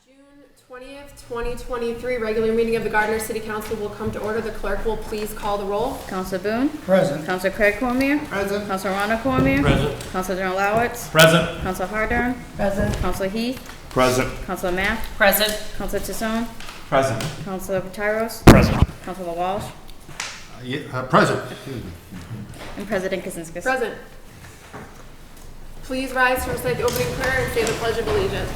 June 20th, 2023 regular meeting of the Gardner City Council will come to order. The clerk will please call the roll. Councilor Boone? Present. Councilor Craig Cormier? Present. Councilor Rhonda Cormier? Present. Councilor General Lowitz? Present. Councilor Hardern? Present. Councilor Heath? Present. Councilor Mack? Present. Councilor Tassone? Present. Councilor Tyros? Present. Councilor Walsh? Present. And President Kaczynskis. Present. Please rise to recite the opening prayer and say the Pledge of Allegiance.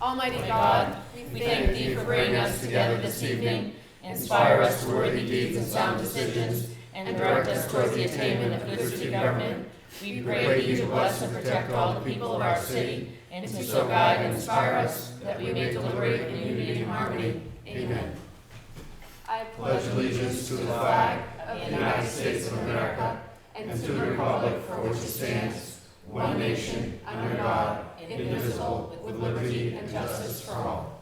Almighty God, we thank Thee for bringing us together this evening. Inspire us to worthy deeds and sound decisions, and direct us towards the attainment of good city government. We pray Thee to bless and protect all the people of our city, and to so guide and inspire us that we may deliberate in unity and harmony. Amen. I Pledge allegiance to the flag of the United States of America, and to the republic for which it stands, one nation, under God, indivisible, with liberty and justice for all.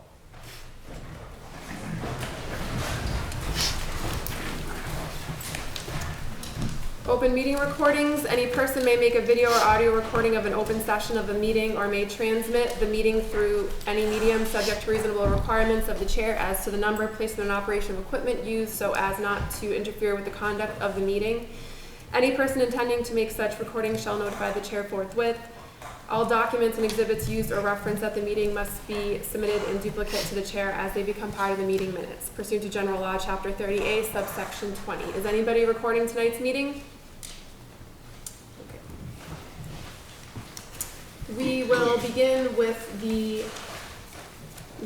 Open meeting recordings. Any person may make a video or audio recording of an open session of a meeting or may transmit the meeting through any medium subject to reasonable requirements of the chair as to the number, placement, and operation of equipment used so as not to interfere with the conduct of the meeting. Any person intending to make such recording shall notify the chair forthwith. All documents and exhibits used or referenced at the meeting must be submitted in duplicate to the chair as they become part of the meeting minutes, pursuant to General Law, Chapter 30A, subsection 20. Is anybody recording tonight's meeting? Okay. We will begin with the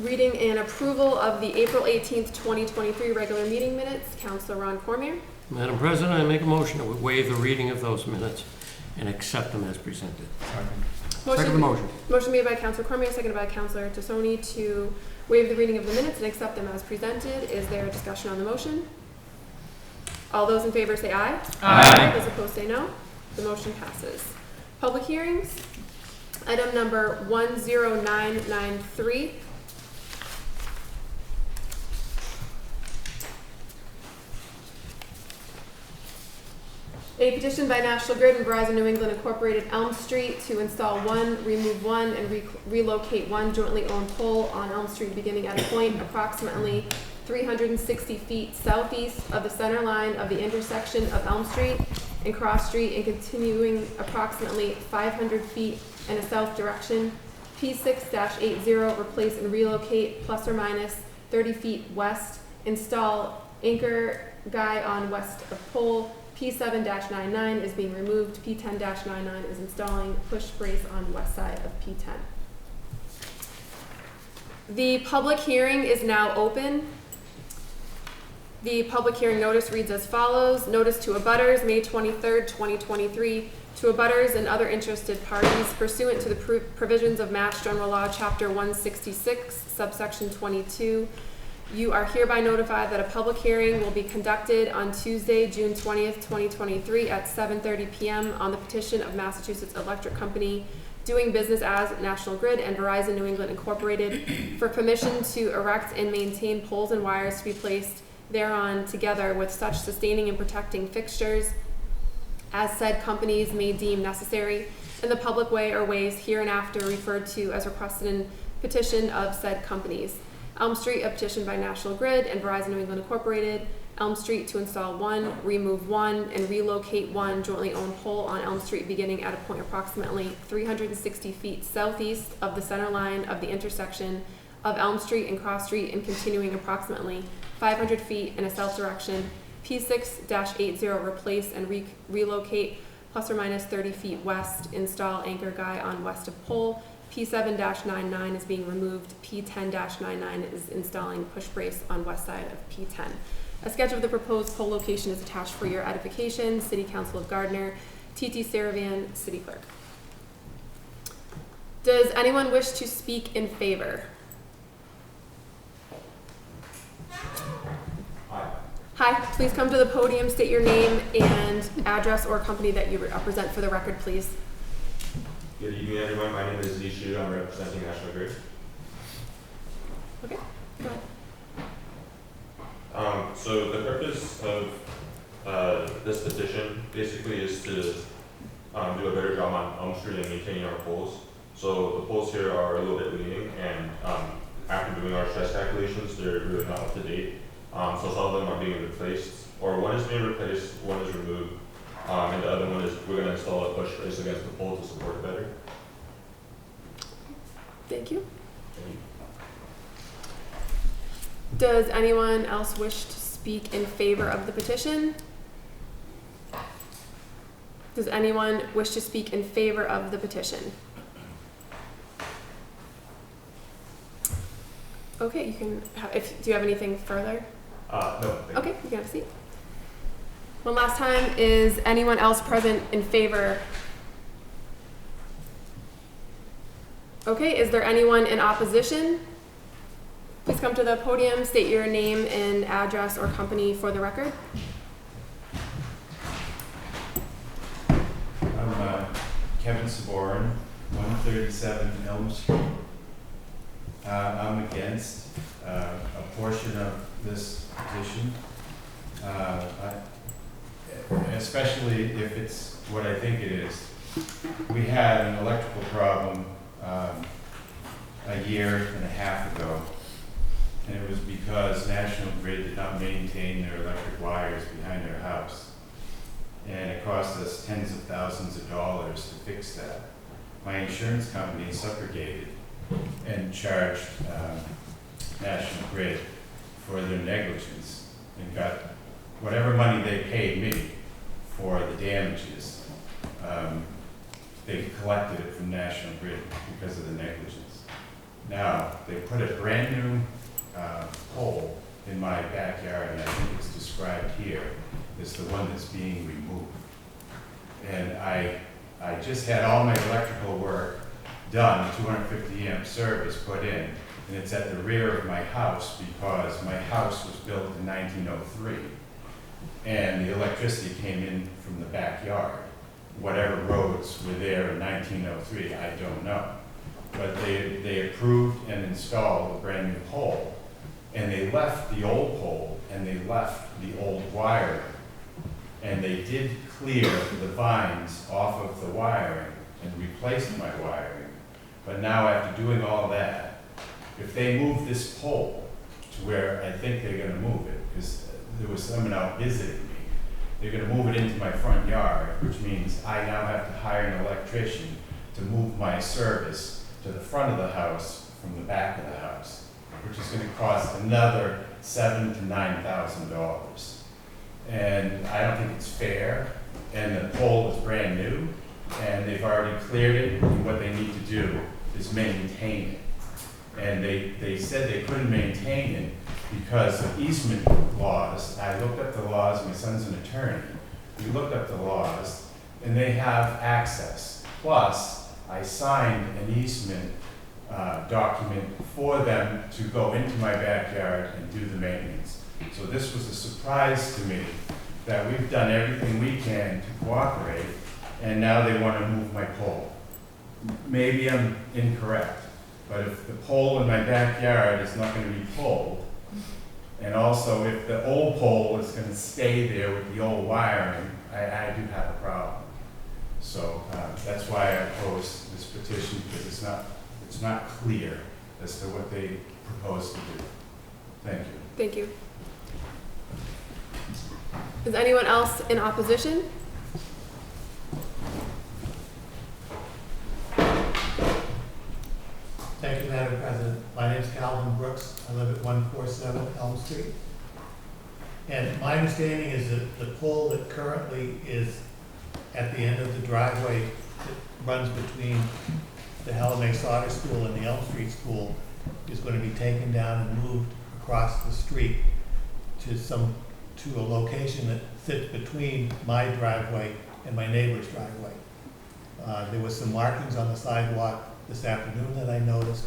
reading and approval of the April 18th, 2023 regular meeting minutes. Councilor Ron Cormier. Madam President, I make a motion that we waive the reading of those minutes and accept them as presented. Second motion. Motion made by Councilor Cormier, seconded by Councilor Tassone to waive the reading of the minutes and accept them as presented. Is there a discussion on the motion? All those in favor say aye. Aye. Those opposed say no. The motion passes. Public hearings. Item number 10993. A petition by National Grid and Verizon New England Incorporated Elm Street to install one, remove one, and relocate one jointly owned pole on Elm Street beginning at a point approximately 360 feet southeast of the center line of the intersection of Elm Street and Cross Street and continuing approximately 500 feet in a south direction. P6-80, replace and relocate plus or minus 30 feet west. Install anchor guy on west of pole. P7-99 is being removed. P10-99 is installing push brace on west side of P10. The public hearing is now open. The public hearing notice reads as follows. Notice to abutters, May 23rd, 2023. To abutters and other interested parties pursuant to the provisions of Mass General Law, Chapter 166, subsection 22. You are hereby notified that a public hearing will be conducted on Tuesday, June 20th, 2023 at 7:30 p.m. on the petition of Massachusetts Electric Company doing business as National Grid and Verizon New England Incorporated for permission to erect and maintain poles and wires to be placed thereon together with such sustaining and protecting fixtures as said companies may deem necessary in the public way or ways hereinafter referred to as requested in petition of said companies. Elm Street, a petition by National Grid and Verizon New England Incorporated. Elm Street to install one, remove one, and relocate one jointly owned pole on Elm Street beginning at a point approximately 360 feet southeast of the center line of the intersection of Elm Street and Cross Street and continuing approximately 500 feet in a south direction. P6-80, replace and relocate plus or minus 30 feet west. Install anchor guy on west of pole. P7-99 is being removed. P10-99 is installing push brace on west side of P10. A sketch of the proposed pole location is attached for your edification. City Council of Gardner, T.T. Saravan, City Clerk. Does anyone wish to speak in favor? Hi, please come to the podium, state your name and address or company that you represent for the record, please. Good evening, everyone. My name is Zishu. I'm representing National Grid. Okay, go ahead. So the purpose of this petition basically is to do a better job on Elm Street and maintaining our poles. So the poles here are a little bit leaning, and after doing our stress calculations, they're really not up to date. So some of them are being replaced, or one is being replaced, one is removed, and the other one is we're going to install a push brace against the pole to support it better. Thank you. Thank you. Does anyone else wish to speak in favor of the petition? Does anyone wish to speak in favor of the petition? Okay, you can have, do you have anything further? No. Thank you. Okay, you can have a seat. One last time, is anyone else present in favor? Okay, is there anyone in opposition? Please come to the podium, state your name and address or company for the record. I'm Kevin Saborin, 137 Elm Street. I'm against a portion of this petition, especially if it's what I think it is. We had an electrical problem a year and a half ago, and it was because National Grid did not maintain their electric wires behind their house. And it cost us tens of thousands of dollars to fix that. My insurance company subrogated and charged National Grid for their negligence and got whatever money they paid me for the damages. They collected it from National Grid because of the negligence. Now, they put a brand new pole in my backyard, and I think it's described here as the one that's being removed. And I just had all my electrical work done, 250 amp service put in, and it's at the rear of my house because my house was built in 1903, and the electricity came in from the backyard. Whatever roads were there in 1903, I don't know. But they approved and installed a brand new pole, and they left the old pole and they left the old wiring. And they did clear the vines off of the wiring and replaced my wiring. But now after doing all that, if they move this pole to where I think they're gonna move it, because there was someone out visiting me, they're gonna move it into my front yard, which means I now have to hire an electrician to move my service to the front of the house from the back of the house, which is gonna cost another $7,000 to $9,000. And I don't think it's fair, and the pole is brand new, and they've already cleared it, and what they need to do is maintain it. And they said they couldn't maintain it because of easement laws. I looked up the laws, my son's an attorney. We looked up the laws, and they have access. Plus, I signed an easement document for them to go into my backyard and do the maintenance. So this was a surprise to me that we've done everything we can to cooperate, and now they want to move my pole. Maybe I'm incorrect, but if the pole in my backyard is not going to be pulled, and also if the old pole is going to stay there with the old wiring, I do have a problem. So that's why I opposed this petition, because it's not clear as to what they propose to do. Thank you. Thank you. Is anyone else in opposition? Thank you, Madam President. My name is Calvin Brooks. I live at 147 Elm Street. And my understanding is that the pole that currently is at the end of the driveway that runs between the Helen Sauter School and the Elm Street School is going to be taken down and moved across the street to a location that sits between my driveway and my neighbor's driveway. There was some markings on the sidewalk this afternoon that I noticed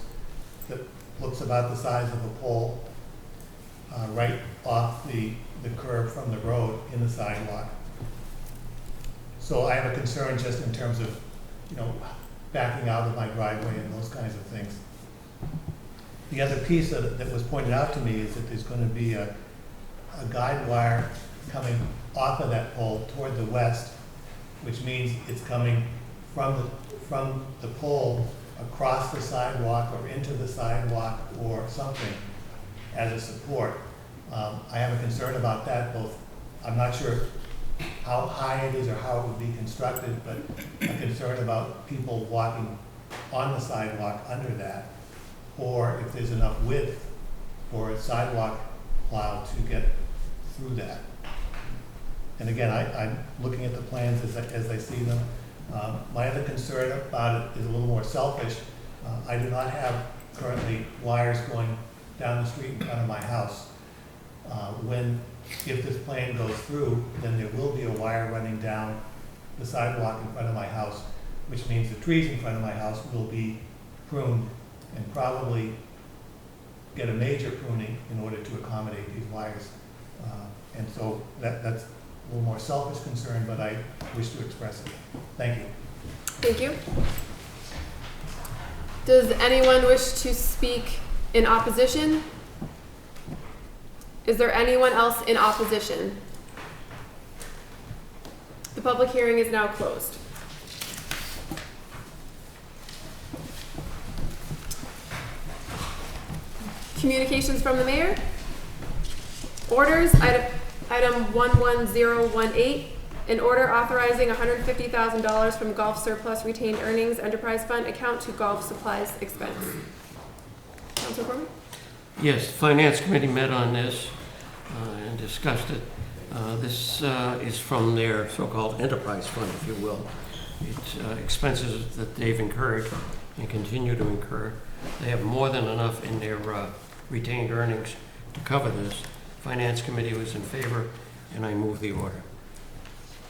that looks about the size of a pole right off the curb from the road in the sidewalk. So I have a concern just in terms of, backing out of my driveway and those kinds of things. The other piece that was pointed out to me is that there's going to be a guide wire coming off of that pole toward the west, which means it's coming from the pole across the sidewalk or into the sidewalk or something as a support. I have a concern about that, both, I'm not sure how high it is or how it would be constructed, but a concern about people walking on the sidewalk under that, or if there's enough width for a sidewalk plow to get through that. And again, I'm looking at the plans as I see them. My other concern about it is a little more selfish. I do not have currently wires going down the street in front of my house. If this plan goes through, then there will be a wire running down the sidewalk in front of my house, which means the trees in front of my house will be pruned and probably get a major pruning in order to accommodate these wires. And so that's a little more selfish concern, but I wish to express it. Thank you. Thank you. Does anyone wish to speak in opposition? Is there anyone else in opposition? The public hearing is now closed. Communications from the mayor. Orders, item 11018, an order authorizing $150,000 from golf surplus retained earnings enterprise fund account to golf supplies expense. Councilor Cormier? Yes, the Finance Committee met on this and discussed it. This is from their so-called enterprise fund, if you will. It's expenses that they've incurred and continue to incur. They have more than enough in their retained earnings to cover this. Finance Committee was in favor, and I move the order.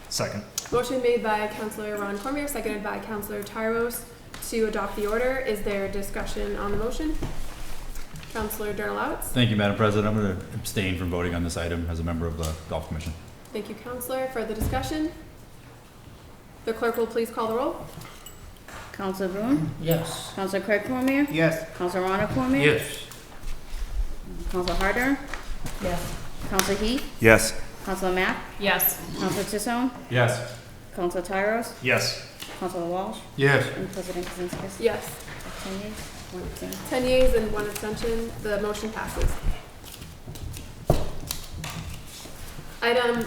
Second. Motion made by Councilor Ron Cormier, seconded by Councilor Tyros to adopt the order. Is there discussion on the motion? Councilor Durnalowitz? Thank you, Madam President. I'm going to abstain from voting on this item as a member of the Golf Commission. Thank you, Councilor. Further discussion? The clerk will please call the roll. Councilor Boone? Yes. Councilor Craig Cormier? Yes. Councilor Ron Cormier? Yes. Councilor Harder? Yes. Councilor Heath? Yes. Councilor Mack? Yes. Councilor Tissone? Yes. Councilor Tyros? Yes. Councilor Walsh? Yes. And President Kaczynski? Yes. 10 yeas, 1 abstain. 10 yeas and 1 abstention. The motion passes. Item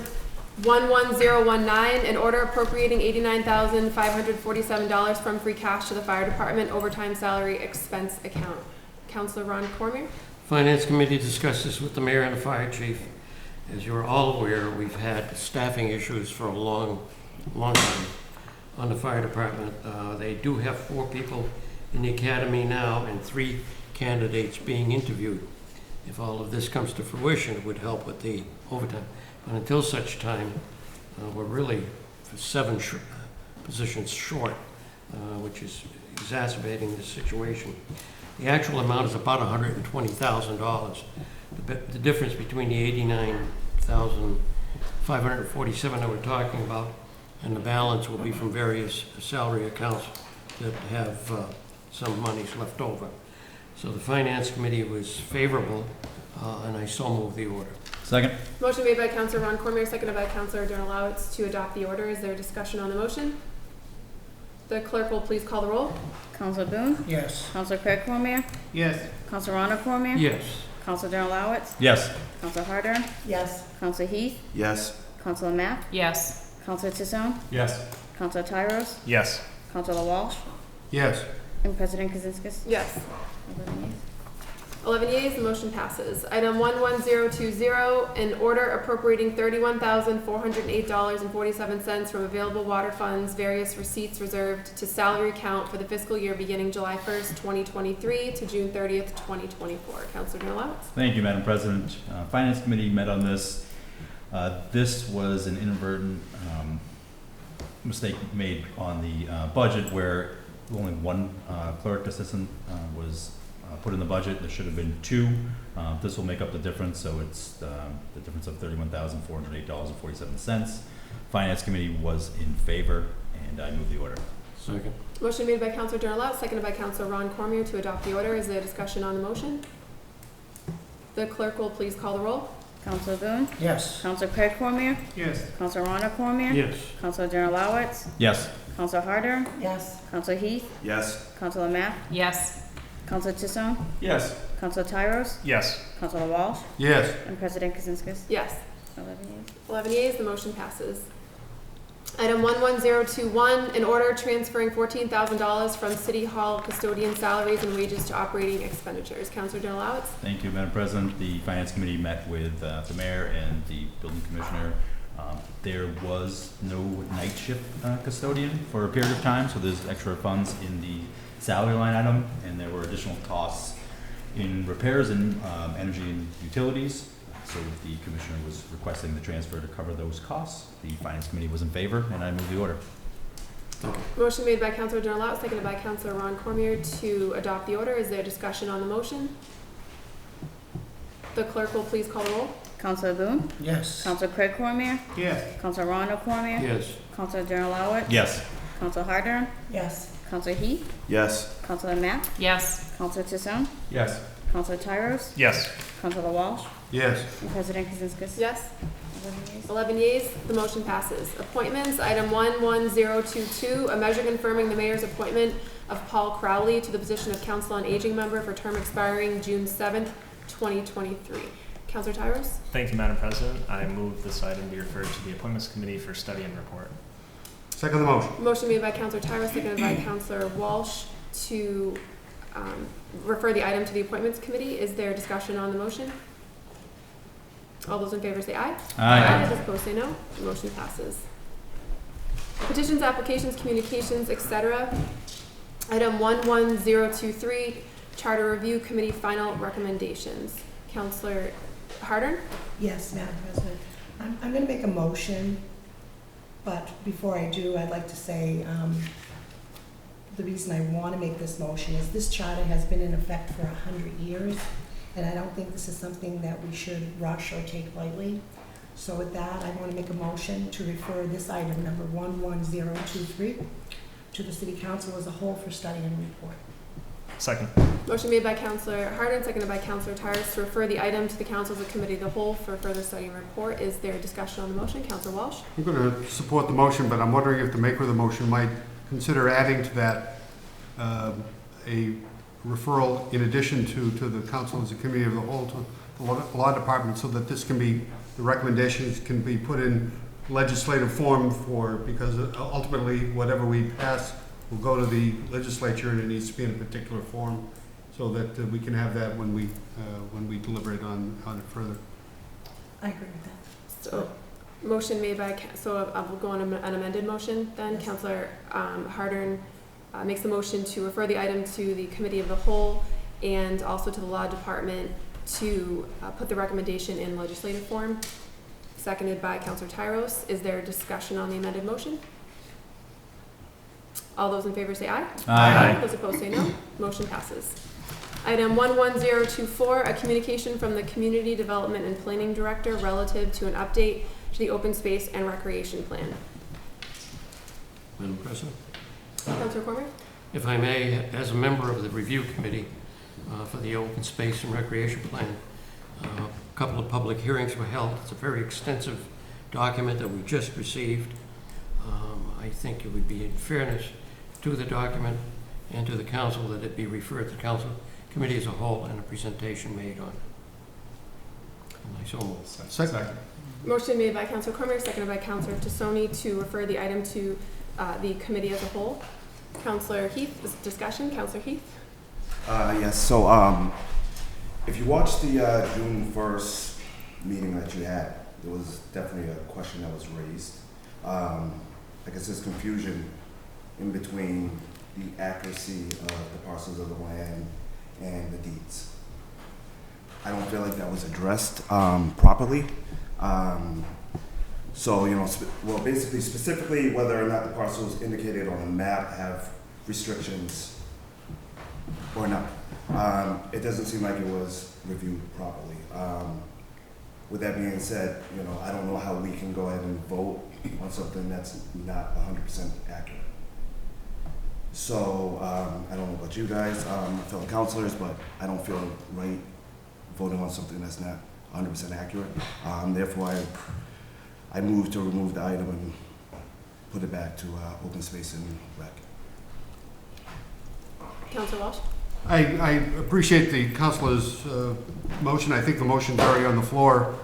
11019, an order appropriating $89,547 from free cash to the fire department overtime salary expense account. Councilor Ron Cormier? Finance Committee discussed this with the mayor and the fire chief. As you're all aware, we've had staffing issues for a long time on the fire department. They do have 4 people in the academy now and 3 candidates being interviewed. If all of this comes to fruition, it would help with the overtime. But until such time, we're really 7 positions short, which is exacerbating the situation. The actual amount is about $120,000. The difference between the $89,547 that we're talking about and the balance will be from various salary accounts that have some monies left over. So the Finance Committee was favorable, and I so move the order. Second. Motion made by Councilor Ron Cormier, seconded by Councilor Durnalowitz to adopt the order. Is there discussion on the motion? The clerk will please call the roll. Councilor Boone? Yes. Councilor Craig Cormier? Yes. Councilor Ron Cormier? Yes. Councilor Durnalowitz? Yes. Councilor Harder? Yes. Councilor Heath? Yes. Councilor Mack? Yes. Councilor Tissone? Yes. Councilor Tyros? Yes. Councilor Walsh? Yes. And President Kaczynski? Yes. 11 yeas. 11 yeas, the motion passes. Item 11020, an order appropriating $31,408.47 from available water funds, various receipts reserved to salary account for the fiscal year beginning July 1st, 2023 to June 30th, 2024. Councilor Durnalowitz? Thank you, Madam President. Finance Committee met on this. This was an inadvertent mistake made on the budget where only 1 clerk assistant was put in the budget. There should have been 2. This will make up the difference, so it's the difference of $31,408.47. Finance Committee was in favor, and I move the order. Second. Motion made by Councilor Durnalowitz, seconded by Councilor Ron Cormier to adopt the order. Is there discussion on the motion? The clerk will please call the roll. Councilor Boone? Yes. Councilor Craig Cormier? Yes. Councilor Ron Cormier? Yes. Councilor Durnalowitz? Yes. Counselor Harder? Yes. Counselor Heath? Yes. Counselor Mack? Yes. Counselor Tissone? Yes. Counselor Tyros? Yes. Counselor Walsh? Yes. And President Kazinskas? Yes. 11 yeas. 11 yeas, the motion passes. Item 11021, an order transferring $14,000 from City Hall custodian salaries and wages to operating expenditures. Counselor Denalowitz? Thank you, Madam President. The Finance Committee met with the mayor and the building commissioner. There was no night shift custodian for a period of time, so there's extra funds in the salary line item, and there were additional costs in repairs and energy and utilities. So the commissioner was requesting the transfer to cover those costs. The Finance Committee was in favor, and I move the order. Motion made by Counselor Denalowitz, seconded by Counselor Ron Cormier to adopt the order. Is there discussion on the motion? The clerk will please call the roll. Counselor Boone? Yes. Counselor Craig Cormier? Yes. Counselor Ron Cormier? Yes. Counselor Denalowitz? Yes. Counselor Harder? Yes. Counselor Heath? Yes. Counselor Mack? Yes. Counselor Tissone? Yes. Counselor Tyros? Yes. Counselor Walsh? Yes. And President Kazinskas? Yes. 11 yeas. 11 yeas, the motion passes. Appointments, item 11022, a measure confirming the mayor's appointment of Paul Crowley to the position of Council on Aging member for term expiring June 7th, 2023. Counselor Tyros? Thank you, Madam President. I move this item be referred to the Appointments Committee for study and report. Second the motion. Motion made by Counselor Tyros, seconded by Counselor Walsh to refer the item to the Appointments Committee. Is there discussion on the motion? All those in favor say aye. Aye. Those opposed say no. The motion passes. Petitions, applications, communications, etc. Item 11023, Charter Review Committee final recommendations. Counselor Harder? Yes, Madam President. I'm going to make a motion, but before I do, I'd like to say the reason I want to make this motion is this charter has been in effect for 100 years, and I don't think this is something that we should rush or take lightly. So with that, I want to make a motion to refer this item, number 11023, to the City Council as a whole for study and report. Second. Motion made by Counselor Harder, seconded by Counselor Tyros to refer the item to the Council as a committee of the whole for further study and report. Is there discussion on the motion? Counselor Walsh? I'm going to support the motion, but I'm wondering if the maker of the motion might consider adding to that a referral in addition to the council as a committee of the whole to the law department, so that this can be, the recommendations can be put in legislative form because ultimately whatever we pass will go to the legislature, and it needs to be in a particular form so that we can have that when we deliberate on it further. I agree with that. So, motion made by, so we'll go on an amended motion then. Yes. Counselor Harder makes the motion to refer the item to the committee of the whole and also to the law department to put the recommendation in legislative form. Seconded by Counselor Tyros. Is there discussion on the amended motion? All those in favor say aye. Aye. Those opposed say no. Motion passes. Item 11024, a communication from the Community Development and Planning Director relative to an update to the Open Space and Recreation Plan. Madam President? Councilor Cormier? If I may, as a member of the review committee for the Open Space and Recreation Plan, a couple of public hearings were held. It's a very extensive document that we just received. I think it would be in fairness to the document and to the council that it be referred to the council committee as a whole and a presentation made on it. And I so move. Second. Motion made by Councilor Cormier, seconded by Councilor Tassoni to refer the item to the committee as a whole. Councilor Heath, this discussion. Councilor Heath? Yes, so if you watched the June 1st meeting that you had, there was definitely a question that was raised. I guess there's confusion in between the accuracy of the parcels of the land and the deeds. I don't feel like that was addressed properly. So, you know, well, basically, specifically whether or not the parcels indicated on the map have restrictions or not. It doesn't seem like it was reviewed properly. With that being said, you know, I don't know how we can go ahead and vote on something that's not 100% accurate. So, I don't know about you guys, fellow councilors, but I don't feel right voting on something that's not 100% accurate. Therefore, I move to remove the item and put it back to open space and rec. Councilor Walsh? I appreciate the councilor's motion. I think the motion's already on the floor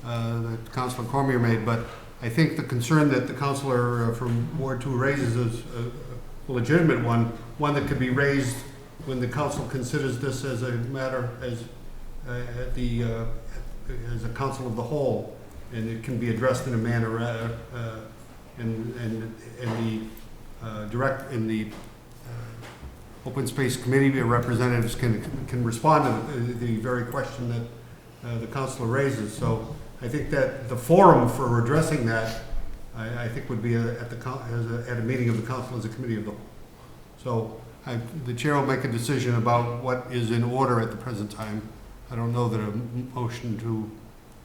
that Councilor Cormier made, but I think the concern that the councilor from Ward 2 raises is a legitimate one that could be raised when the council considers this as a matter as a council of the whole, and it can be addressed in a manner in the Open Space Committee representatives can respond to the very question that the councilor raises. So I think that the forum for addressing that, I think would be at a meeting of the council as a committee of the whole. So the chair will make a decision about what is in order at the present time. I don't know that a motion to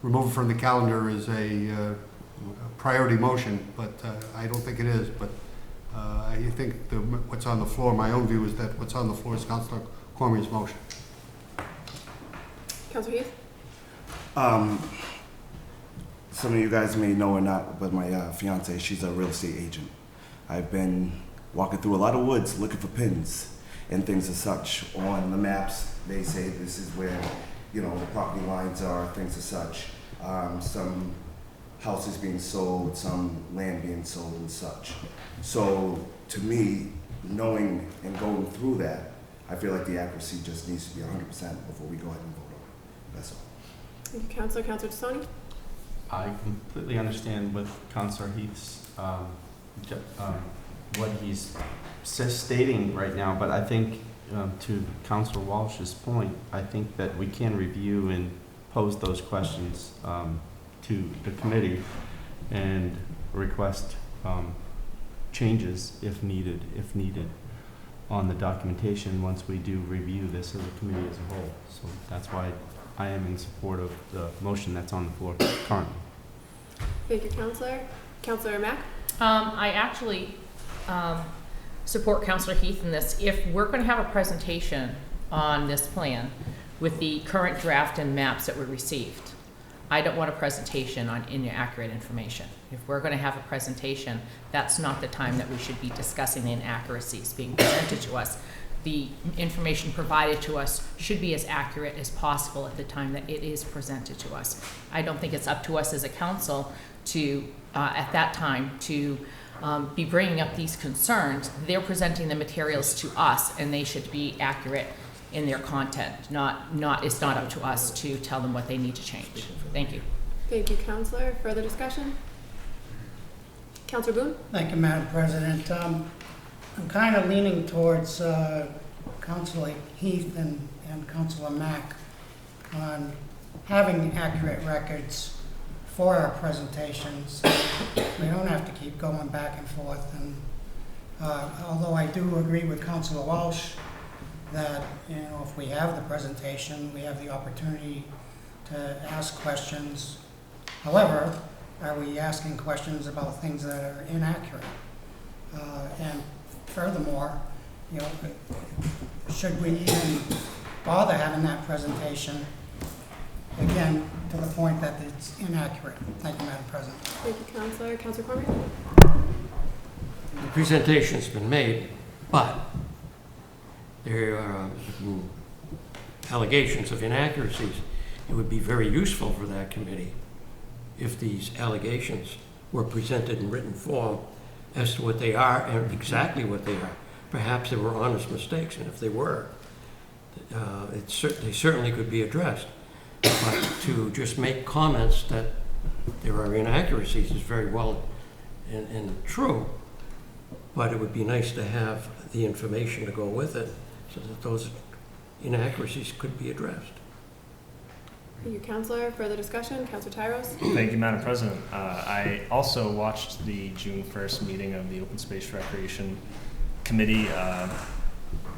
remove from the calendar is a priority motion, but I don't think it is. But I think what's on the floor, my own view is that what's on the floor is Councilor Cormier's motion. Councilor Heath? Some of you guys may know or not, but my fiance, she's a real estate agent. I've been walking through a lot of woods looking for pins and things as such. On the maps, they say this is where, the property lines are, things as such. Some houses being sold, some land being sold and such. So to me, knowing and going through that, I feel like the accuracy just needs to be 100% before we go ahead and vote on it. That's all. Thank you, Councilor. Councilor Tassoni? I completely understand with Councilor Heath's, what he's stating right now, but I think to Councilor Walsh's point, I think that we can review and pose those questions to the committee and request changes if needed on the documentation once we do review this as a committee as a whole. So that's why I am in support of the motion that's on the floor currently. Thank you, Councilor. Councilor Mack? I actually support Councilor Heath in this. If we're going to have a presentation on this plan with the current draft and maps that were received, I don't want a presentation on inaccurate information. If we're going to have a presentation, that's not the time that we should be discussing the inaccuracies being presented to us. The information provided to us should be as accurate as possible at the time that it is presented to us. I don't think it's up to us as a council to, at that time, to be bringing up these concerns. They're presenting the materials to us, and they should be accurate in their content. It's not up to us to tell them what they need to change. Thank you. Thank you, Councilor. Further discussion? Councilor Boone? Thank you, Madam President. I'm kind of leaning towards Councilor Heath and Councilor Mack on having accurate records for our presentations. We don't have to keep going back and forth. And although I do agree with Councilor Walsh that if we have the presentation, we have the opportunity to ask questions. However, are we asking questions about things that are inaccurate? And furthermore, should we even bother having that presentation, again, to the point that it's inaccurate? Thank you, Madam President. Thank you, Councilor. Councilor Cormier? The presentation's been made, but there are allegations of inaccuracies. It would be very useful for that committee if these allegations were presented in written form as to what they are and exactly what they are. Perhaps there were honest mistakes, and if they were, they certainly could be addressed. But to just make comments that there are inaccuracies is very well and true, but it would be nice to have the information to go with it so that those inaccuracies could be addressed. Thank you, Councilor. Further discussion? Councilor Tyros? Thank you, Madam President. I also watched the June 1st meeting of the Open Space Recreation Committee,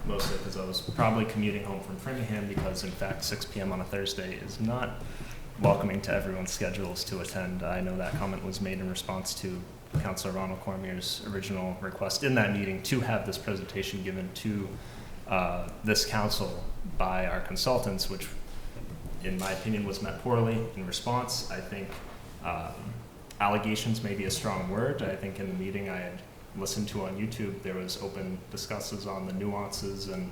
mostly because I was probably commuting home from Framingham, because in fact 6 p.m. on a Thursday is not welcoming to everyone's schedules to attend. I know that comment was made in response to Councilor Ronald Cormier's original request in that meeting to have this presentation given to this council by our consultants, which in my opinion was met poorly in response. I think allegations may be a strong word. I think in the meeting I had listened to on YouTube, there was open discussions on the nuances and,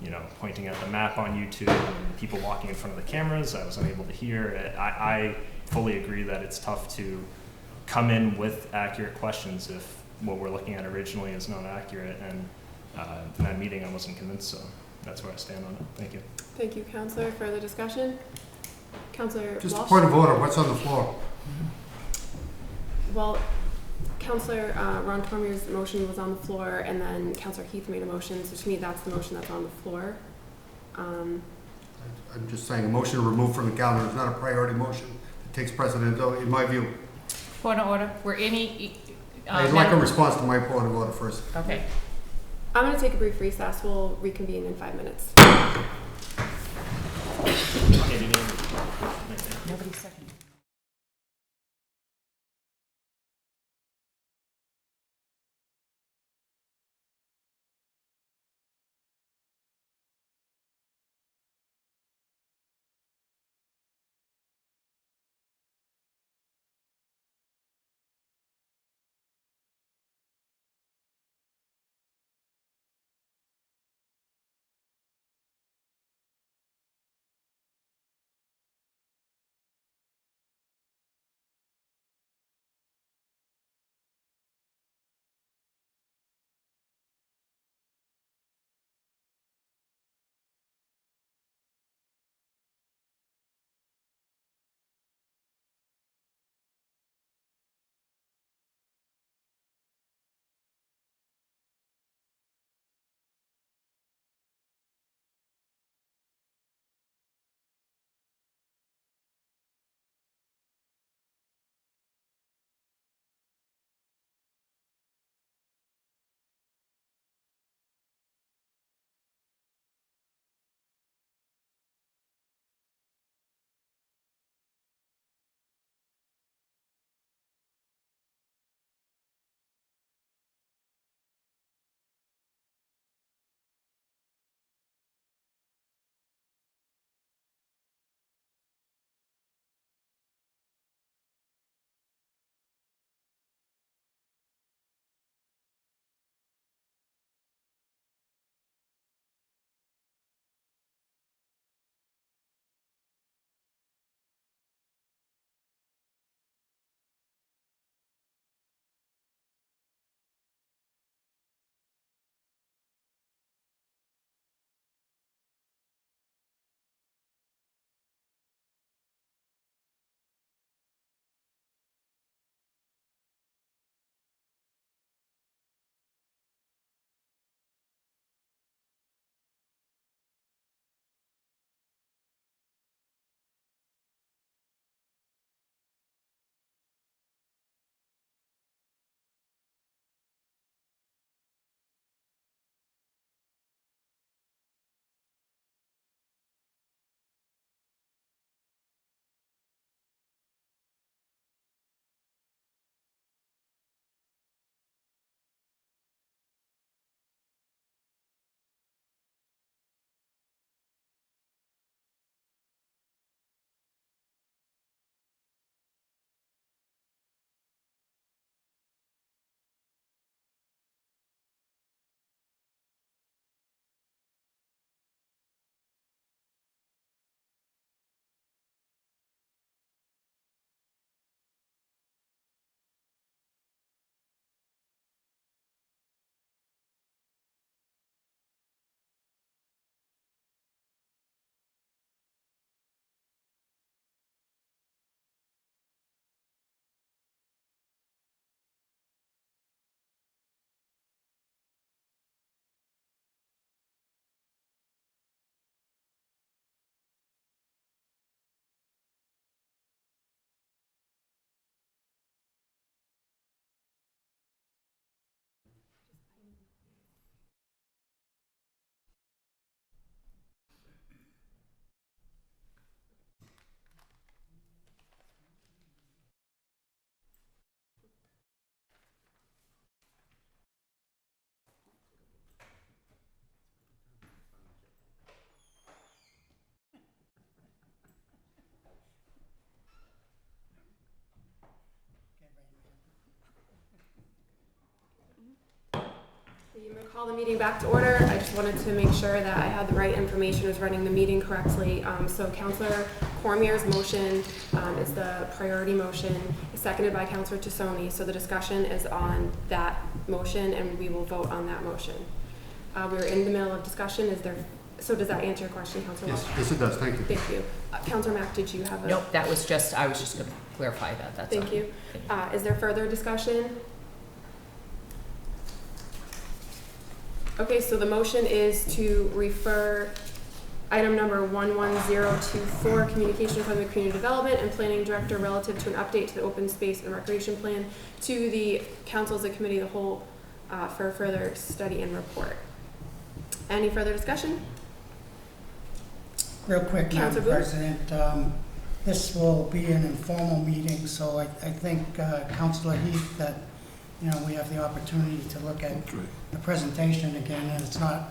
you know, pointing at the map on YouTube and people walking in front of the cameras. I was unable to hear. I fully agree that it's tough to come in with accurate questions if what we're looking at originally is not accurate. And in that meeting, I wasn't convinced, so that's where I stand on it. Thank you. Thank you, Counselor. Further discussion? Counselor Just a Walsh? point of order, what's on the floor? Well, Counselor Ron Cormier's motion was on the floor, and then Counselor Heath made a motion, so to me, that's the motion that's on the floor. I'm just saying, a motion to remove from the calendar is not a priority motion. It takes precedent, though, in my view. Point of order, were any, I'd like a response to my point of order first. okay. I'm going to take a brief recess. We'll reconvene in 5 minutes. Nobody seconded. Call the meeting back to order. I just wanted to make sure that I had the right information, was running the meeting correctly. So Councilor Cormier's motion is the priority motion, seconded by Councilor Tassoni. So the discussion is on that motion, and we will vote on that motion. We're in the middle of discussion. So does that answer your question, Councilor Walsh? Yes, it does, thank you. Thank you. Councilor Mack, did you have a? Nope, I was just going to clarify that, that's all. Thank you. Is there further discussion? Okay, so the motion is to refer item number 11024, communication from the Community Development and Planning Director relative to an update to the Open Space and Recreation Plan to the Councils and Committee of the Whole for further study and report. Any further discussion? Real quick, Councilor Madam Booth? President, this will be an informal meeting, so I think Councilor Heath, that, you know, we have the opportunity to look at the presentation again, and it's not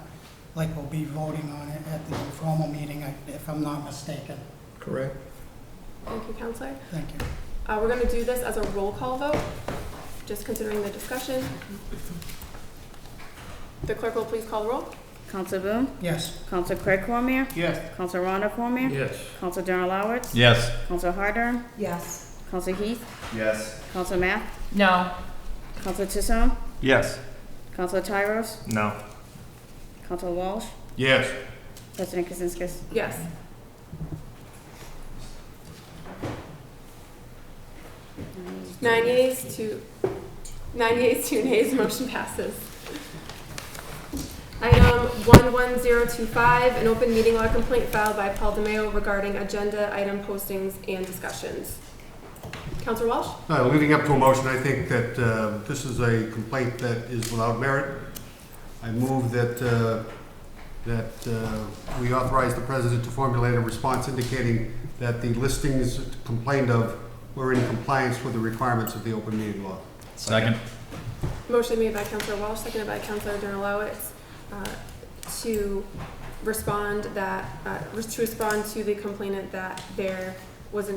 like we'll be voting on it at the informal meeting, if I'm not mistaken. Correct. Thank you, Councilor. Thank you. We're going to do this as a roll call vote, just considering the discussion. The clerk will please call the roll. Council Boone? Yes. Council Craig Cormier? Yes. Council Rhonda Cormier? Yes. Council Darrell Lowitz? Yes. Council Harder? Yes. Council Heath? Yes. Council Mack? No. Council Tissot? Yes. Council Tyros? No. Council Walsh? Yes. President Kaczynskis? Yes. Nine yeas, two nays, motion passes. Item 11025, an open meeting law complaint filed by Paul DeMeo regarding agenda item postings and discussions. Councilor Walsh? Leading up to a motion, I think that this is a complaint that is without merit. I move that we authorize the president to formulate a response indicating that the listings complained of were in compliance with the requirements of the open meeting law. Second. Motion made by Councilor Walsh, seconded by Councilor Darrell-Lowitz, to respond to the complainant that there was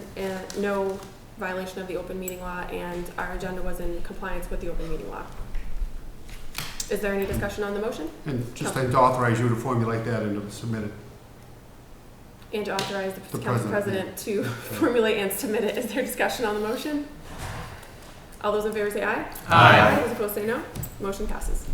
no violation of the open meeting law and our agenda was in compliance with the open meeting law. Is there any discussion on the motion? And just to authorize you to formulate that and to submit it. And to authorize the The Council President. President to formulate and submit it. Is there discussion on the motion? All those in favor say aye. Aye. Those opposed say no. Motion passes.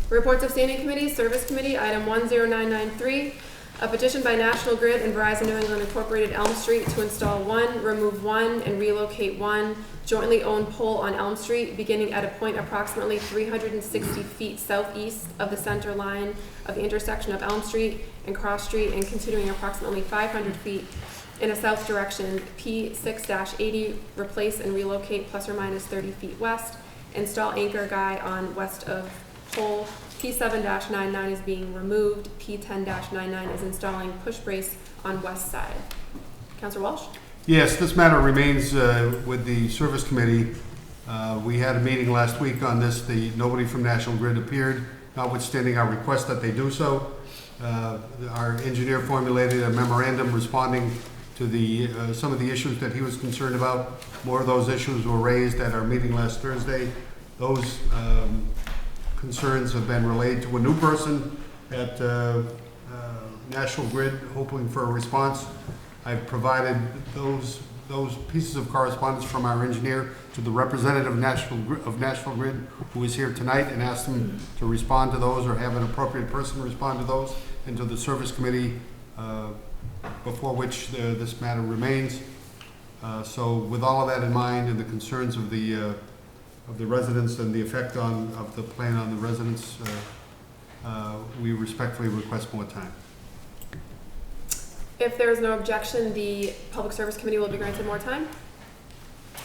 Reports of standing committees, Service Committee, item 10993, a petition by National Grid and Verizon New England Incorporated Elm Street to install one, remove one, and relocate one jointly owned pole on Elm Street, beginning at a point approximately 360 feet southeast of the center line of the intersection of Elm Street and Cross Street, and continuing approximately 500 feet in a south direction. P6-80, replace and relocate plus or minus 30 feet west. Install anchor guy on west of pole. P7-99 is being removed. P10-99 is installing push brace on west side. Councilor Walsh? Yes, this matter remains with the Service Committee. We had a meeting last week on this. Nobody from National Grid appeared, notwithstanding our request that they do so. Our engineer formulated a memorandum responding to some of the issues that he was concerned about. More of those issues were raised at our meeting last Thursday. Those concerns have been relayed to a new person at National Grid, hoping for a response. I've provided those pieces of correspondence from our engineer to the representative of National Grid, who is here tonight, and asked them to respond to those or have an appropriate person respond to those, and to the Service Committee before which this matter remains. So with all of that in mind and the concerns of the residents and the effect of the plan on the residents, we respectfully request more time. If there is no objection, the Public Service Committee will be granted more time.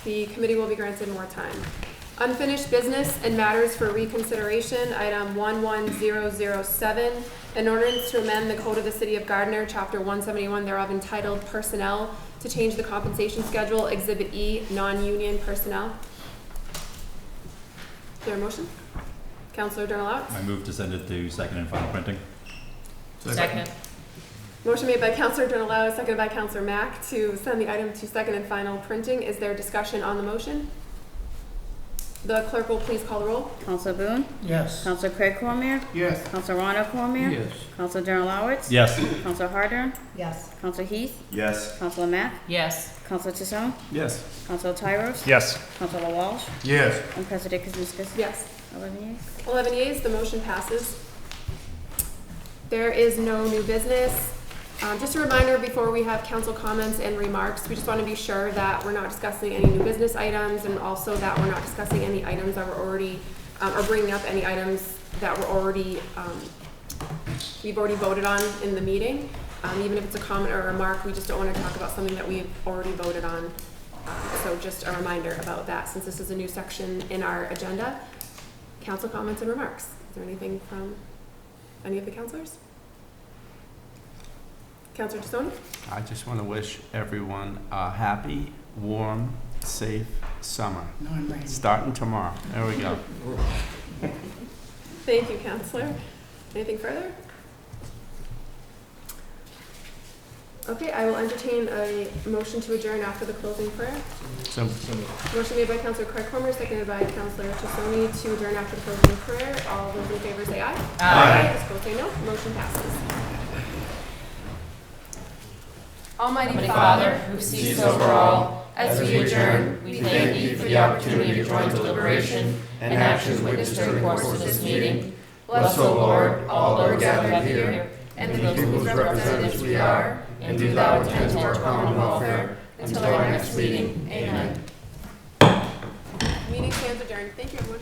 The committee will be granted more time. Unfinished business and matters for reconsideration, item 11007, an ordinance to amend the Code of the City of Gardner, Chapter 171 thereof, entitled Personnel, to change the compensation schedule, Exhibit E, non-union personnel. Is there a motion? Councilor Darrell-Lowitz? I move to send it to second and final printing. Second. Motion made by Councilor Darrell-Lowitz, seconded by Councilor Mack, to send the item to second and final printing. Is there discussion on the motion? The clerk will please call the roll. Counselor Boone? Yes. Counselor Craig Cormier? Yes. Counselor Ronald Cormier? Yes. Counselor Darren Lowitz? Yes. Counselor Harder? Yes. Counselor Heath? Yes. Counselor Mack? Yes. Counselor Tissot? Yes. Counselor Tyros? Yes. Counselor Walsh? Yes. And President Kazinskas? Yes. 11 yeas. 11 yeas, the motion passes. There is no new business. Just a reminder before we have council comments and remarks, we just want to be sure that we're not discussing any new business items and also that we're not discussing any items that were already, or bringing up any items that were already, we've already voted on in the meeting. Even if it's a comment or a remark, we just don't want to talk about something that we've already voted on. So just a reminder about that since this is a new section in our agenda. Council comments and remarks. Is there anything from any of the councilors? Councilor Tassone? I just want to wish everyone a happy, warm, safe summer. Non-rainy. Starting tomorrow. There we go. Thank you, Councilor. Anything further? Okay, I will entertain a motion to adjourn after the closing prayer. So, Motion made by Councilor Craig Cormier, seconded by Councilor Tassone to adjourn after the closing prayer. All those in favor say aye. Aye. Those opposed say no. Motion passes. Almighty Father, who sees over all, as we adjourn, we thank you for the opportunity to join deliberation and actions witnessed during the course of this meeting. Bless, O Lord, all those gathered here, and the people whose representatives we are, and do thou attend to our common welfare until our next meeting. Amen. Meeting stands adjourned. Thank you, everyone.